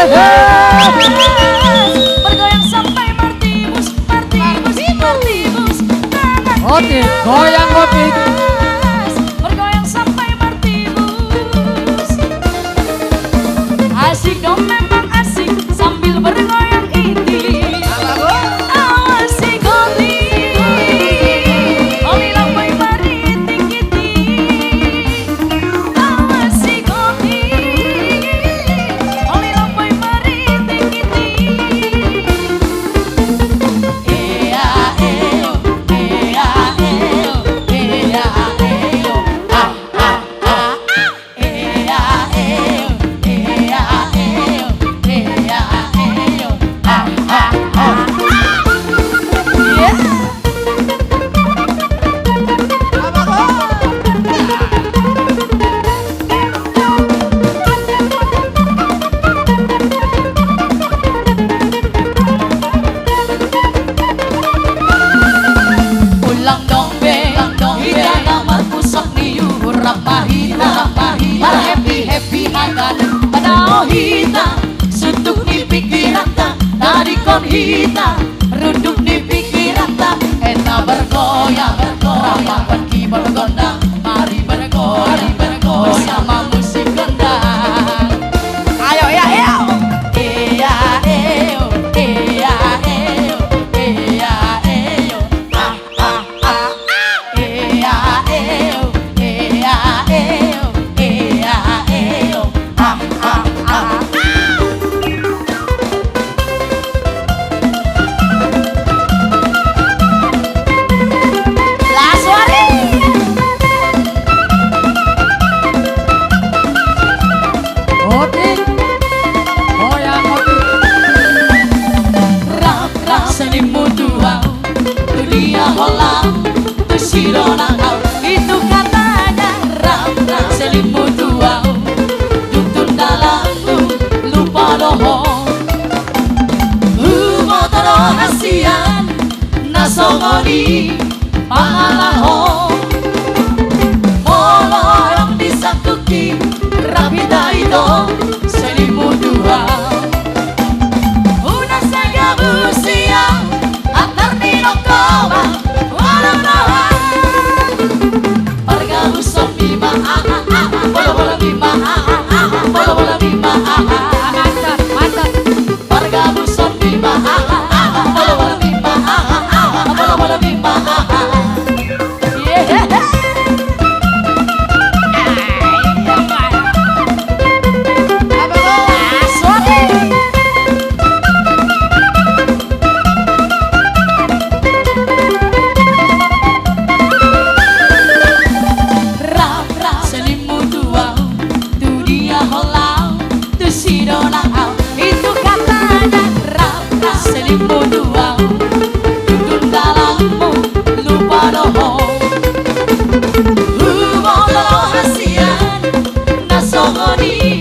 Bergoyang sampai martibus, martibus, martibus. Otit, goyang otit. Bergoyang sampai martibus. Asik dong memang asik sambil bergoyang ini. Awasi goli, goli lambai mari tinggi. Awasi goli, goli lambai mari tinggi. Ea eo, ea eo, ea eo, ah ah ah. Ea eo, ea eo, ea eo, ah ah ah. Yeah. Ulang dong be, hita naman pusok ni Yurap mahita, para happy happy hagan pada hita, suntuk ni pikiran ta, tadi kon hita, runduk ni pikiran ta, eta bergoyang, rapakan keyboard gondang, mari bergoyang bersama musik gondang. Ayo ya ya. Iya eo, iya eo, iya eo, ah ah ah. Iya eo, iya eo, iya eo, ah ah ah. Laswari. Otit, goyang otit. Rap senimu tuau, dunia holang, tu sirona kau. Itu katanya rap senimu tuau, tuntun dalammu lupa doho. Motor hasian, nasongoni pangalaho. Molorong disakuki, rapida itu senimu tuau. Una saga busia antar di nokoma walau nawa Parga busok bima bola bola bima bola bola bima mantap mantap Parga busok bima bola bola bima bola bola bima senimu tuau, tu dia holau, tu sidonau. Itu katanya rap senimu tuau, tuntun dalammu lupa doho. Humor hasian nasongoni